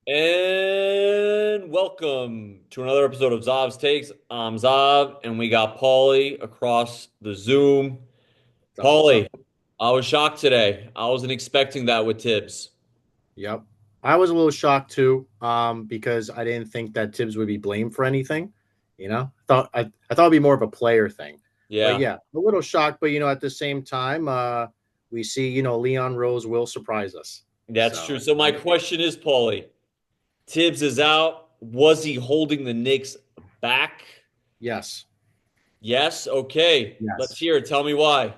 And welcome to another episode of Zav's Takes. I'm Zav, and we got Paulie across the Zoom. What's Paulie, up? I was shocked today. I wasn't expecting that with Tibbs. Yep. I was a little shocked too, because I didn't think that Tibbs would be blamed for anything. I thought it'd be more of a player thing. But Yeah, yeah, a little shocked, but at the same time, we see, Leon Rose will surprise us. that's true. So, So my question is, Paulie, Tibbs is out. Was he holding the Knicks back? yes. Yes. Okay. Let's Yes. hear it. Tell me why.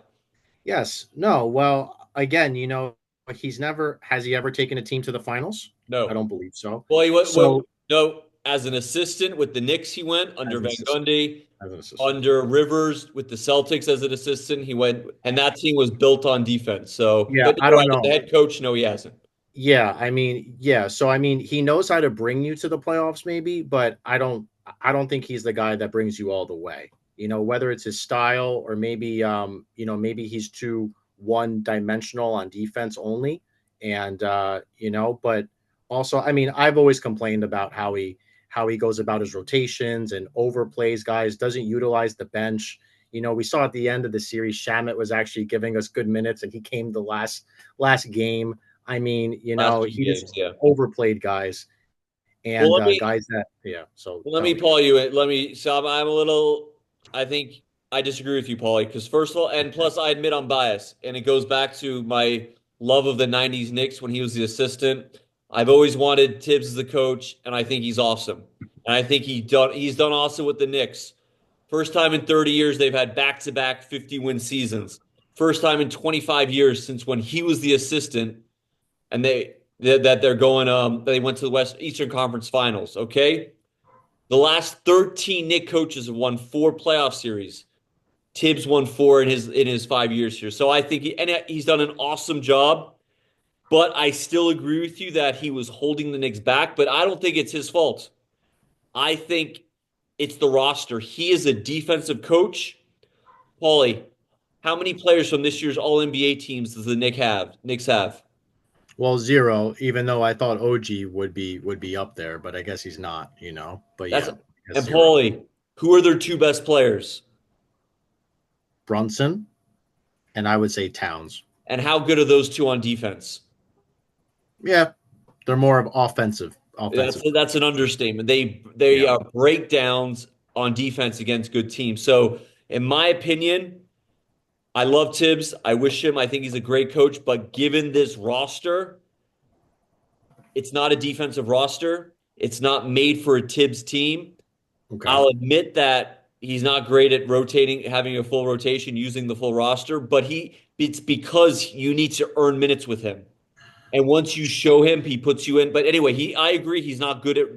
Yes. No, well, again, he's never has he ever taken a team to the finals? I No. don't believe so. Well, he went. Well, So, no. As an assistant with the Knicks, he went under as an Van assistant, Gundy. as an assistant. Under Rivers with the Celtics as an assistant. He went, and that team was built on defense. So, Yeah, but I you're don't right. The know. head coach, no, he hasn't. Yeah, I mean, yeah. So I mean, he knows how to bring you to the playoffs, maybe, but I don't think he's the guy that brings you all the way. Whether it's his style or maybe he's too one dimensional on defense only. And but also, I mean, I've always complained about how he goes about his rotations and overplays guys, doesn't utilize the bench. We saw at the end of the series, Shamit was actually giving us good minutes, and he came the last game. I mean, Last two he just games, yeah. overplayed guys Well, and guys that, yeah. So let tell me me. Paul you. Let me. So I'm a little. I think I disagree with you, Paulie, because first of all, and plus I admit I'm biased, and it goes back to my love of the '90s Knicks when he was the assistant. I've always wanted Tibbs as the coach, and I think he's awesome. And I think he's done awesome with the Knicks. First time in 30 years they've had back-to-back 50-win seasons. First time in 25 years since when he was the assistant and that they're going they went to the West Eastern Conference Finals, okay? The last 13 Nick coaches have won 4 playoff series. Tibbs won 4 in his 5 years here. So I think he's done an awesome job, but I still agree with you that he was holding the Knicks back, but I don't think it's his fault. I think it's the roster. He is a defensive coach. Paulie, how many players from this year's All NBA teams does the Knicks have? Well, zero, even though I thought OG would be up there, but I guess he's not, But That's yeah, I guess and zero. Paulie, who are their 2 best players? Brunson, and I would say Towns. And how good are those 2 on defense? Yeah, they're more of That's offensive that's an players. understatement. They Yeah. are breakdowns on defense against good teams. So, in my opinion, I love Tibbs. I wish him. I think he's a great coach. But given this roster, it's not a defensive roster. It's not made for a Tibbs team. Okay. I'll admit that he's not great at rotating, having a full rotation, using the full roster, but it's because you need to earn minutes with him. And once you show him, he puts you in. But anyway, I agree he's not good at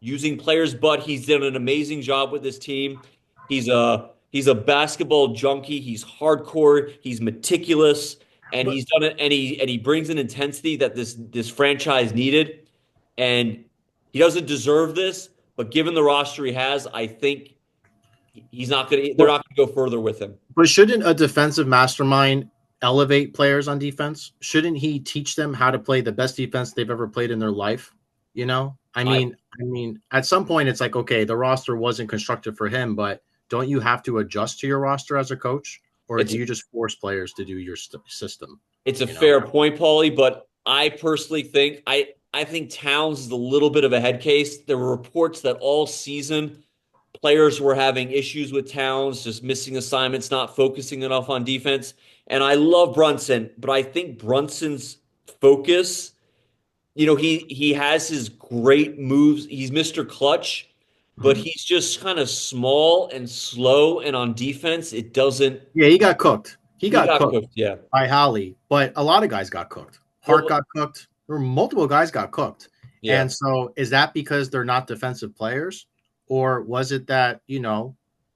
using players, but he's done an amazing job with this team. He's a basketball junkie. He's hardcore, he's meticulous, and But he's done it and he brings an intensity that this franchise needed. And he doesn't deserve this, but given the roster he has, I think they're but not gonna go further with him. But shouldn't a defensive mastermind elevate players on defense? Shouldn't he teach them how to play the best defense they've ever played in their life? I I mean, at some point it's like, okay, the roster wasn't constructed for him, but don't you have to adjust to your roster as a coach, or it's do you just force players to do your system? It's a You know, fair point, Paulie, but I personally think I think Towns is a little bit of a head case. There were reports that all season players were having issues with Towns, just missing assignments, not focusing enough on defense. And I love Brunson, but I think Brunson's focus, he has his great moves. He's Mr. Clutch, but Mhm. he's just kind of small and slow. And on defense, it doesn't. Yeah, he got cooked. He He got got cooked cooked, yeah. by Holly, but a lot of guys got cooked. Hart Well, got cooked. There were multiple guys got cooked. yeah. And so is that because they're not defensive players? Or was it that,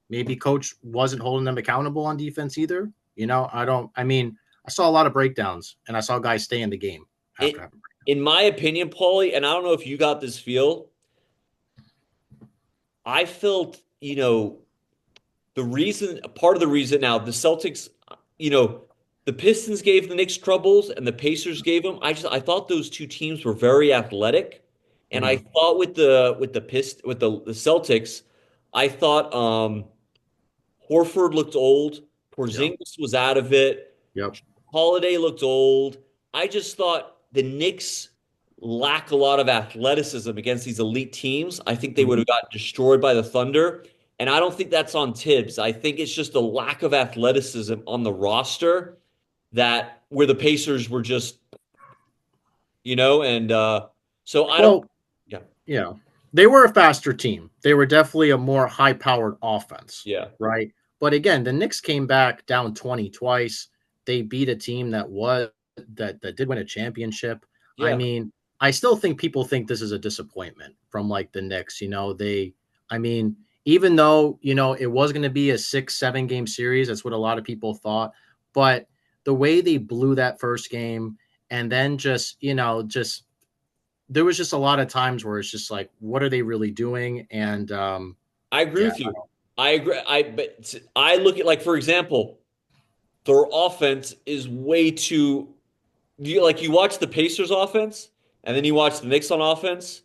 maybe coach wasn't holding them accountable on defense either? I saw a lot of breakdowns and I saw guys stay in the game after It, having in my opinion, Paulie, and I don't know if you got this feel, I felt, part of the reason now, the Celtics, you know, the Pistons gave the Knicks troubles and the Pacers gave them. I thought those 2 teams were very athletic. And I thought with the Celtics, I thought Horford looked old. Yeah. Porzingis was out of it. Yep. Holiday looked old. I just thought the Knicks lack a lot of athleticism against these elite teams. I think they would Mhm. have got destroyed by the Thunder. And I don't think that's on Tibbs. I think it's just a lack of athleticism on the roster that where the Pacers were just, and so I don't, Well, yeah, yeah, they were a faster team. They were definitely a more high-powered offense, yeah, right? But again, the Knicks came back down 20 twice. They beat a team that did win a championship. I yeah. mean, I still think people think this is a disappointment from like the Knicks. I mean, even though it was going to be a 6-7 game series, that's what a lot of people thought. But the way they blew that first game, and then just there was just a lot of times where it's just like, what are they really doing? And I agree yeah, with you. I agree. But I look at, like, for example, their offense is way too. You watch the Pacers offense, and then you watch the Knicks on offense,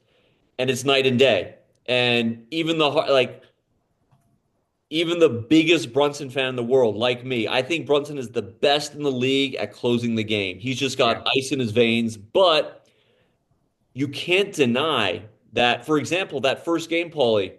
and it's night and day. And even the biggest Brunson fan in the world, like me, I think Brunson is the best in the league at closing the game. He's just yeah, got ice in his veins, but you can't deny that. For example, that first game, Paulie,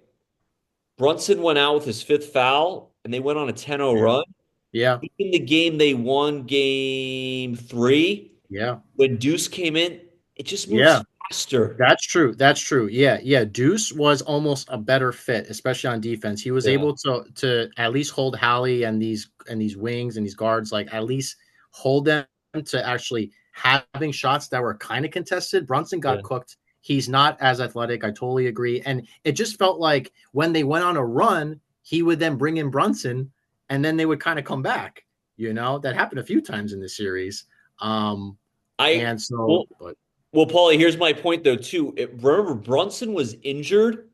Brunson went out with his fifth foul, and they went on a 10-0 yeah, run. yeah, In the game they won, game three, yeah, when Deuce came in, it just yeah. moves faster. That's true. That's true. Yeah, yeah. Deuce was almost a better fit, especially on defense. He was Yeah, able to at least hold Hallie and these wings and these guards, like at least hold them to actually having shots that were kind of contested. Brunson yeah. got cooked. He's not as athletic. I totally agree. And it just felt like when they went on a run, he would then bring in Brunson, and then they would kind of come back. That happened a few times in the series. Um, I and so, well, but well, Paulie, here's my point though too. Remember, Brunson was injured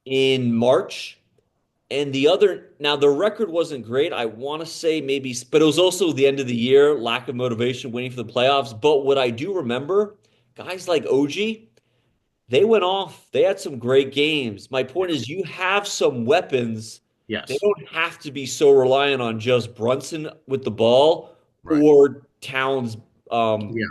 in March, and the record wasn't great. I want to say maybe, but it was also the end of the year, lack of motivation, waiting for the playoffs. But what I do remember, guys like OG, they went off. They had some great games. My point is, you have some weapons. They yes, don't have to be so reliant on just Brunson with the ball right. or Towns um, Yeah.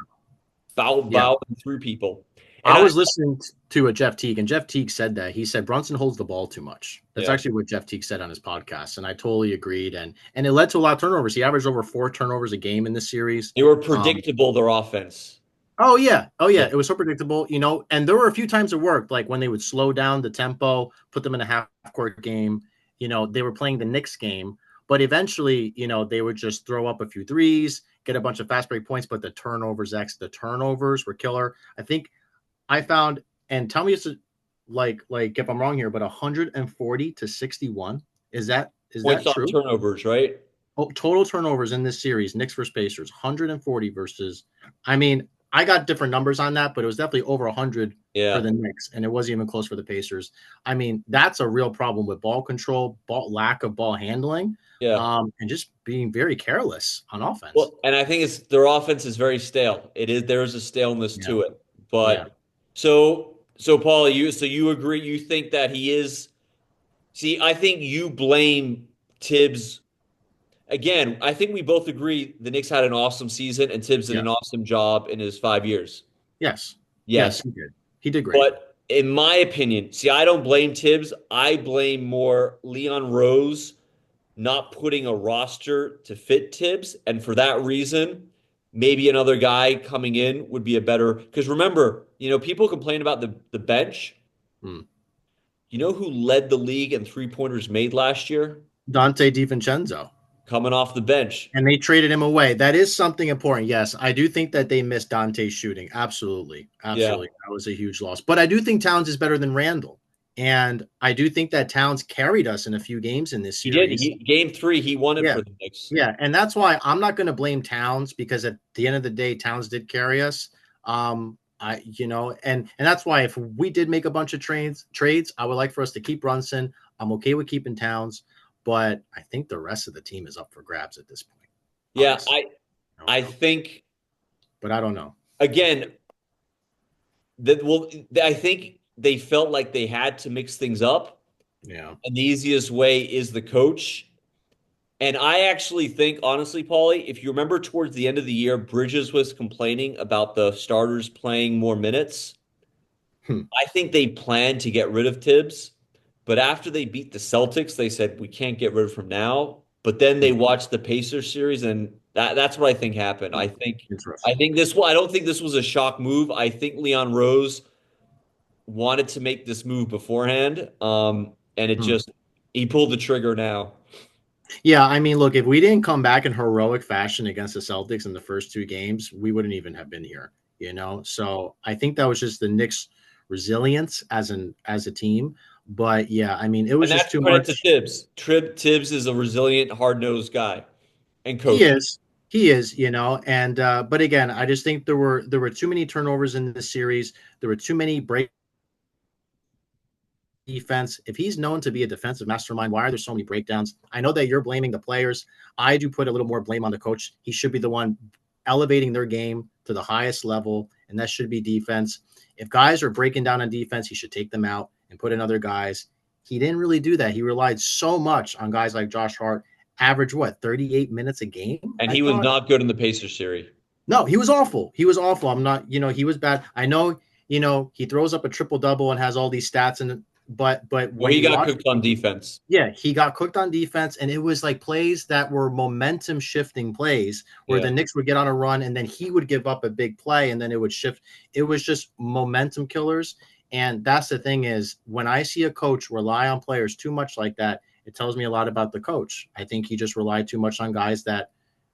Yeah. bowing through people. And I was listening to a Jeff Teague, and Jeff Teague said that. He said Brunson holds the ball too much. That's yeah, actually what Jeff Teague said on his podcast, and I totally agreed. And it led to a lot of turnovers. He averaged over 4 turnovers a game in this series. they were Um, predictable, their offense. oh yeah, oh Yeah, yeah, it was so predictable, And there were a few times it worked, like when they would slow down the tempo, put them in a half court game. They were playing the Knicks game, but eventually, they would just throw up a few threes, get a bunch of fast break points, but the turnovers were killer. I think I found, and tell me it's like if I'm wrong here, but 140 to 61. Is that points on true? turnovers, right? Oh, total turnovers in this series, Knicks versus Pacers, 140 versus. I mean, I got different numbers on that, but it was definitely over 100 for Yeah, the Knicks, and it wasn't even close for the Pacers. I mean, that's a real problem with ball control, lack of ball handling, yeah. and just being very careless on offense. Well, and I think their offense is very stale. It is There is a staleness Yeah, to it. yeah, But Paul, you agree? You think that he is? See, I think you blame Tibbs again. I think we both agree the Knicks had an awesome season and Tibbs did yeah. an awesome job in his 5 years. Yes, yes, Yes, he did. He did great. but in my opinion, see, I don't blame Tibbs. I blame more Leon Rose not putting a roster to fit Tibbs. And for that reason, maybe another guy coming in would be a better. Because remember, people complain about the bench. Hmm. You know who led the league in three-pointers made last year? Dante DiVincenzo. Coming off the bench. And they traded him away. That is something important. Yes, I do think that they missed Dante's shooting. Absolutely. Yeah, Absolutely. That was a huge loss. But I do think Towns is better than Randall. And I do think that Towns carried us in a few games in this he did. series. Game three, he won it Yeah. for the Knicks. Yeah. And that's why I'm not going to blame Towns, because at the end of the day, Towns did carry us. And that's why if we did make a bunch of trades, I would like for us to keep Brunson. I'm okay with keeping Towns, but I think the rest of the team is up for grabs at this point. Yeah, Honestly. I don't I know. think But I don't know. again, I think they felt like they had to mix things up, Yeah. and the easiest way is the coach. And I actually think, honestly, Paulie, if you remember towards the end of the year, Bridges was complaining about the starters playing more minutes. Hmm. I think they planned to get rid of Tibbs, but after they beat the Celtics, they said we can't get rid of him now. But then they Hmm. watched the Pacers series, and that's what I think happened. Hmm. I Interesting. think this. I don't think this was a shock move. I think Leon Rose wanted to make this move beforehand, and it Hmm. just he pulled the trigger now. Yeah, I mean, look, if we didn't come back in heroic fashion against the Celtics in the first two games, we wouldn't even have been here, you know? So I think that was just the Knicks' resilience as a team. But yeah, I mean, it And was just that's too credit to much. Tibbs. Tibbs is a resilient, hard-nosed guy and He coach. is. He is, and but again, I just think there were too many turnovers in this series. There were too many break defense. If he's known to be a defensive mastermind, why are there so many breakdowns? I know that you're blaming the players. I do put a little more blame on the coach. He should be the one elevating their game to the highest level, and that should be defense. If guys are breaking down on defense, he should take them out and put in other guys. He didn't really do that. He relied so much on guys like Josh Hart, average what, 38 minutes a game, And I he was thought. not good in the Pacers series. No, he was awful. He was awful. I'm not, he was bad. I know, he throws up a triple double and has all these stats and but Well, when he you got watch, cooked on defense. yeah, he got cooked on defense, and it was like plays that were momentum shifting plays where Yeah. the Knicks would get on a run and then he would give up a big play and then it would shift. It was just momentum killers. And that's the thing is when I see a coach rely on players too much like that, it tells me a lot about the coach. I think he just relied too much on guys that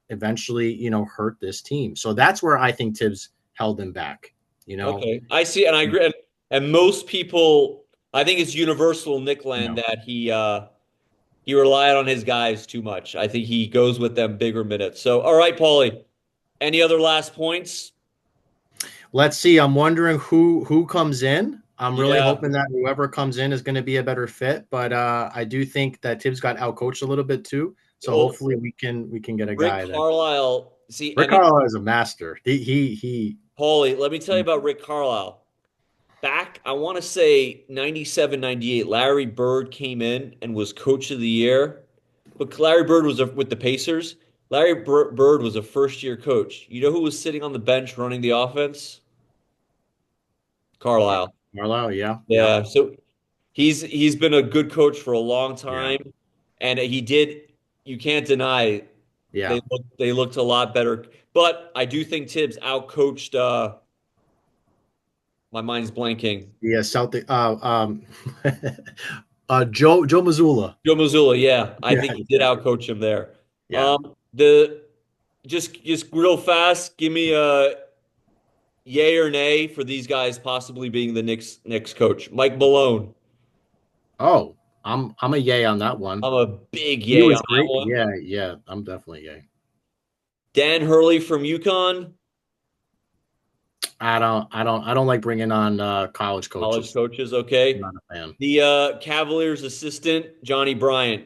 eventually, hurt this team. So that's where I think Tibbs held him back, you know. Okay. I see, and I agree. And most people, I think it's universal in Yeah. Nickland that he relied on his guys too much. I think he goes with them bigger minutes. So, all right, Paulie. Any other last points? Let's see. I'm wondering who comes in. I'm really Yeah. hoping that whoever comes in is going to be a better fit, but I do think that Tibbs got outcoached a little bit too. So Well, hopefully we can get a Rick guy that Carlisle. See, Rick and it, Carlisle is a master. He Paulie, let me tell you about Rick Carlisle. Back, I want to say 97, 98. Larry Bird came in and was coach of the year. But Larry Bird was with the Pacers. Bird was a first year coach. You know who was sitting on the bench running the offense? Carlisle. Carlisle, yeah, yeah, Yeah. So he's been a good coach for a long yeah, time. And he did, you can't deny yeah. they looked a lot better. But I do think Tibbs outcoached my mind's blanking. Yeah, Celtic Joe Mazzulla. Joe Mazzulla, yeah, I Yeah, think he did outcoach him there. yeah. The just real fast, give me a yay or nay for these guys possibly being the Knicks coach. Mike Malone, Oh, I'm a yay on that one. I'm a big He yay was on that great. one. Yeah, yeah, I'm definitely yay. Dan Hurley from UConn, I don't like bringing on college college coaches. coaches, I'm okay. not a fan. The Cavaliers assistant Johnny Bryant,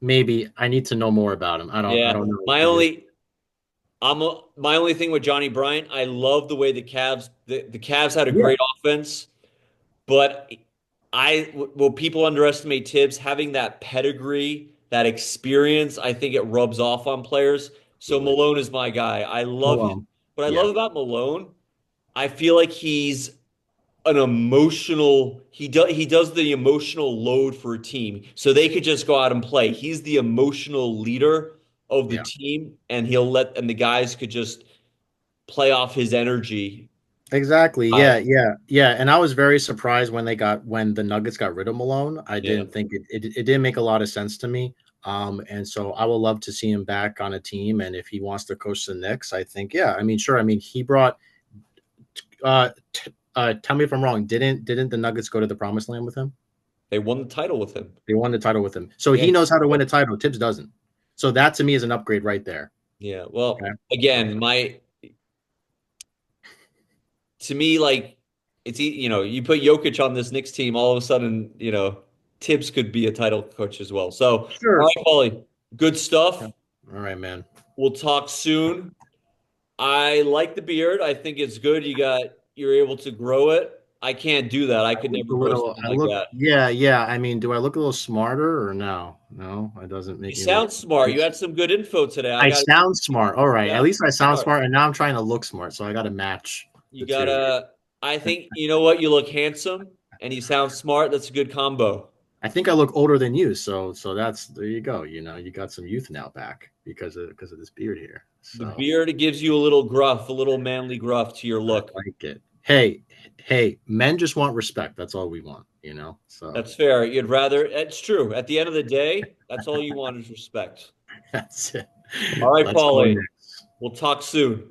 Maybe I need to know more about him. I yeah. don't know. My I just only my only thing with Johnny Bryant, I love the way the Cavs had a yeah, great offense. But well, people underestimate Tibbs having that pedigree, that experience. I think it rubs off on players. So absolutely. Malone is my guy. I love his. Malone. What I Yeah, love about Malone, I feel like he's an emotional. He does the emotional load for a team, so they could just go out and play. He's the emotional leader of the yeah. team, and the guys could just play off his energy. Exactly. I, Yeah, yeah, yeah. And I was very surprised when the Nuggets got rid of Malone. I yeah. didn't think it didn't make a lot of sense to me. And so I would love to see him back on a team. And if he wants to coach the Knicks, I think, yeah, I mean, sure. I mean, he brought tell me if I'm wrong. Didn't the Nuggets go to the promised land with him? They won the title with him. They won the title with him. So Yeah. he knows how to win a title. Tibbs doesn't. So that to me is an upgrade right there. Yeah. Okay. Well, So again, to me, like you put Jokic on this Knicks team, all of a sudden, Tibbs could be a title coach as well. So, all sure. right, Paulie, good Yeah. stuff. All right, man. We'll talk soon. I like the beard. I think it's good. You're able to grow it. I can't do that. I I could look never a grow little. something I like look. that. Yeah, yeah. I mean, do I look a little smarter or no? No, it doesn't You make me look. sound smart. You had some good info today. I I got sound smart. All right. At sound least I sound smart. smart, and now I'm trying to look smart, so I got to match You the two. gotta. I think you know what. You look handsome and you sound smart. That's a good combo. I think I look older than you, so that's there you go. You know, you got some youth now back because of this beard here. The So beard gives you a little gruff, a little manly gruff to your I look. like it. Hey, hey, men just want respect. That's all we want, you know. So That's fair. You'd rather. It's true. At the end of the day, that's all you want is respect. that's it. All right, Let's go Paulie. next. We'll talk soon.